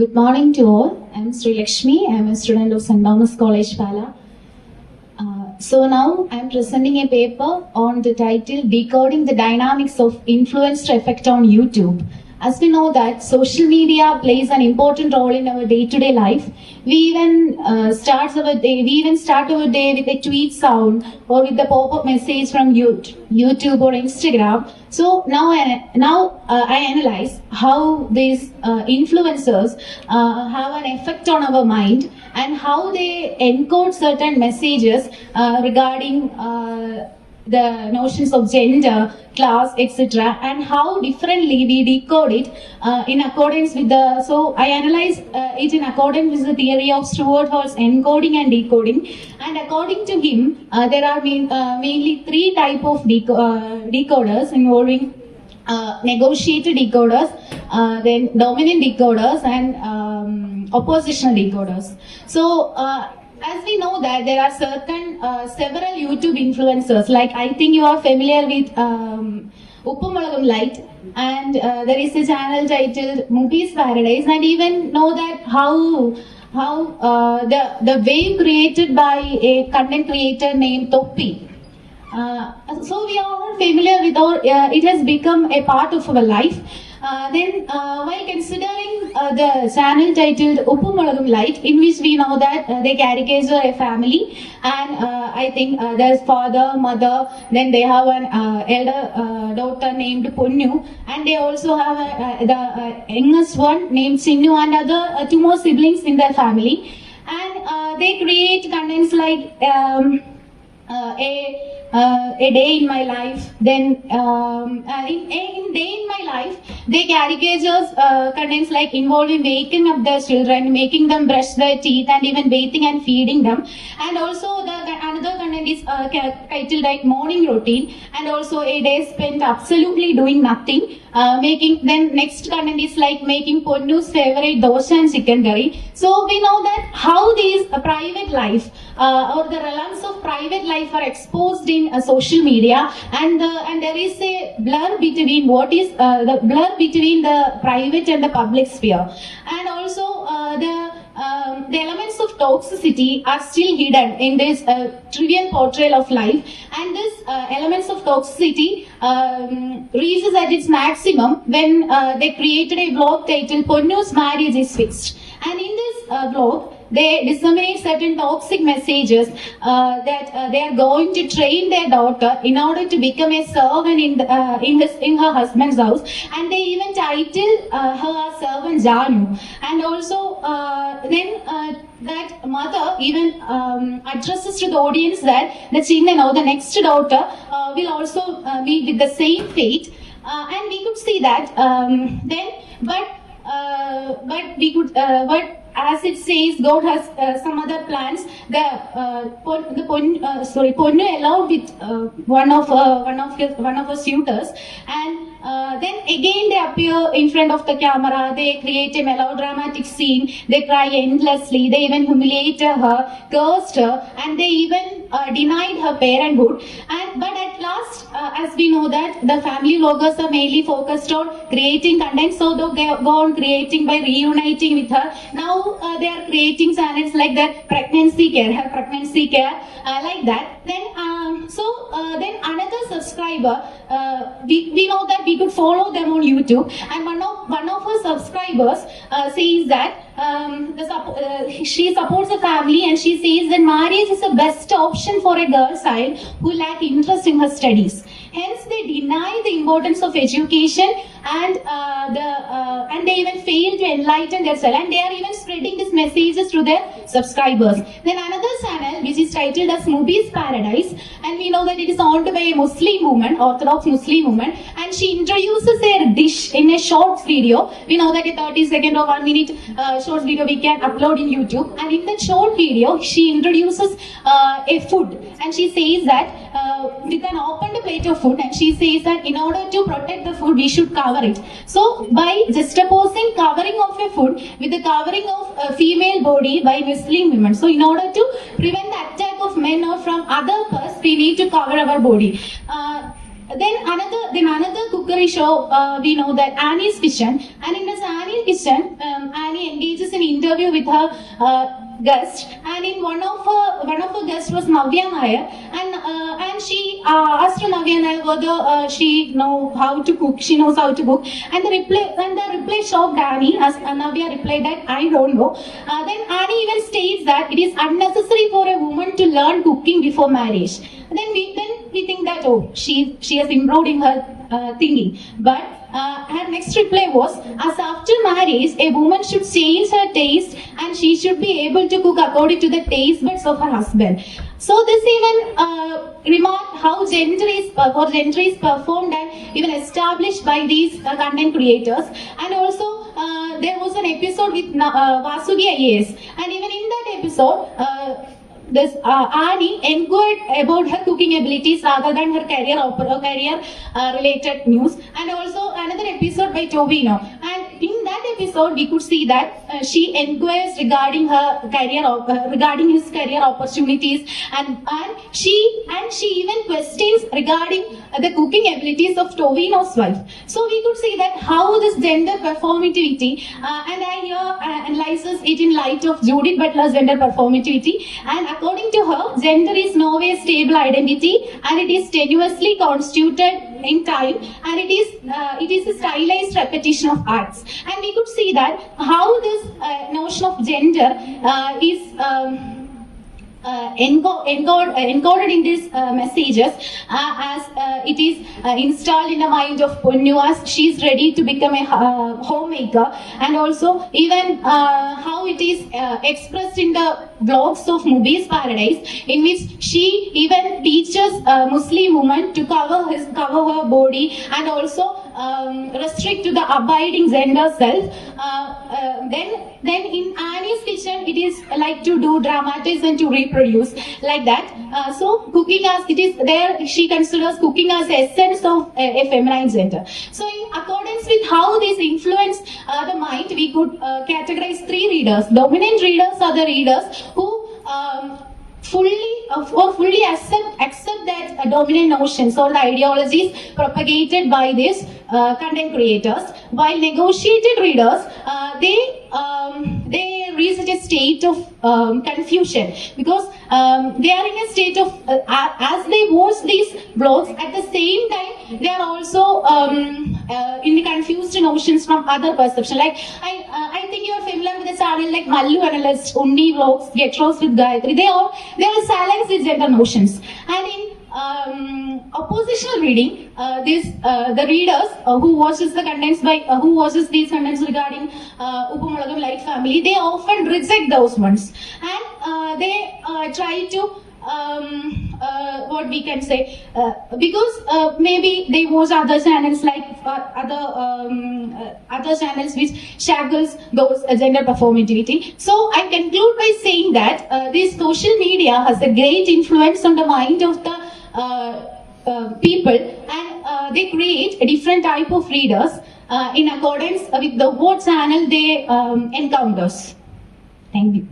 Good morning to all. I'm Sreelekshmi. I'm a student of St. Thomas College, Pala. So now I'm presenting a paper on the title Decoding the Dynamics of Influencer Effect on YouTube. As we know that social media plays an important role in our day-to-day life. We even start our day with a tweet sound or with the pop-up message from YouTube or Instagram. So now I analyze how these influencers have an effect on our mind and how they encode certain messages regarding the notions of gender, class, etc., and how differently we decode it in accordance with the. So I analyze it in accordance with the theory of Stuart Hall's encoding and decoding. And according to him, there are mainly three types of decoders involving negotiated decoders, then dominant decoders, and oppositional decoders. So. As we know that there are several YouTube influencers, like I think you are familiar with Uppumolagam Light, and there is a channel titled Movies Paradise, and even know that how the wave created by a content creator named Toppi. So we are all familiar with it has become a part of our life. Then while considering the channel titled Uppumolagam Light, in which we know that they caricature a family, and I think there's father, mother, then they have an elder daughter named Ponnu, and they also have the youngest one named Chinnu, and other two more siblings in their family, and they create contents like a day in my life. Then in day in my life, they caricatures contents like involving waking up their children, making them brush their teeth, and even bathing and feeding them. And also another content is titled like morning routine, and also a day spent absolutely doing nothing. Then next content is like making Ponnu's favorite dosa and chicken curry. So we know that how these private life or the realms of private life are exposed in social media, and there is a blur between the private and the public sphere, and also the elements of toxicity are still hidden in this trivial portrayal of life, and this elements of toxicity reaches at its maximum when they created a vlog titled Ponnu's Marriage is Fixed, and in this vlog they disseminate certain toxic messages that they are going to train their daughter in order to become a servant in her husband's house, and they even title her servant Janu, and also that mother even addresses to the audience that the children or the next daughter will also be with the same fate, and we could see that but as it says, God has some other plans. Ponnu allowed with one of her suitors, and then again they appear in front of the camera. They create a melodramatic scene. They cry endlessly. They even humiliated her, cursed her, and they even denied her parenthood. But at last, as we know that the family vloggers are mainly focused on creating content, so they go on creating by reuniting with her. Now they are creating channels like that, pregnancy care, like that. Then another subscriber, we know that we could follow them on YouTube, and one of her subscribers says that she supports a family, and she says that marriage is the best option for a girl child who lack interest in her studies. Hence, they deny the importance of education, and they even fail to enlighten themselves, and they are even spreading these messages to their subscribers. Then another channel which is titled as Movies Paradise, and we know that it is owned by a Muslim woman, Orthodox Muslim woman, and she introduces a dish in a short video. We know that a 30-second or 1 minute short video we can upload in YouTube, and in that short video she introduces a food, and she says that with an opened plate of food, and she says that in order to protect the food we should cover it. So by juxtaposing covering of a food with the covering of a female body by Muslim women, so in order to prevent the attack of men or from other pers, we need to cover our body. Then another cookery show, we know that Annie's Kitchen, and in this Annie's Kitchen, Annie engages interview with her guest, and in one of her guests was Nair, and she asked Nair whether she knows how to cook. She knows how to cook, and the reply shocked Annie as Nair replied that I don't know. Then Annie even states that it is unnecessary for a woman to learn cooking before marriage. Then we think that she has improved in her thinking, but her next reply was, as after marriage, a woman should change her taste and she should be able to cook according to the taste buds of her husband. So this even remarked how gender is performed and even established by these content creators. And also there was an episode with Vasugi IAS, and even in that episode, this Annie inquired about her cooking abilities rather than her career related news. And also another episode by Tovino, and in that episode we could see that she inquires regarding her career regarding his career opportunities, and she even questions regarding the cooking abilities of Tovino's wife. So we could see that how this gender performativity, and I here analyzes it in light of Judith Butler's gender performativity, and according to her, gender is no way a stable identity, and it is tenuously constituted in time, and it is a stylized repetition of acts. And we could see that how this notion of gender is encoded in these messages as it is installed in the mind of Punnu as she is ready to become a homemaker, and also even how it is expressed in the vlogs of Mubi's Paradise, in which she even teaches Muslim women to cover her body and also restrict to the abiding gender self. Then in Annie's kitchen, it is like to do dramatize and to reproduce like that. So cooking as it is there, she considers cooking as the essence of a feminine gender. So in accordance with how this influenced the mind, we could categorize three readers. Dominant readers are the readers who fully accept that dominant notions or the ideologies propagated by these content creators, while negotiated readers they reach a state of confusion, because they are in a state of as they watch these blogs, at the same time they are also in the confused notions from other perception. Like I think you are familiar with the channel like Mallu Analyst, Undi Vlogs, Get Rose with Gayatri. They all silence these gender notions. And in oppositional reading, the readers who watches these contents regarding Uppumulagam Light Family, they often reject those ones, and they try to what we can say, because maybe they watch other channels like other channels which shackles those gender performativity. So I conclude by saying that this social media has a great influence on the mind of the people, and they create a different type of readers in accordance with the what channel they encounters. Thank you.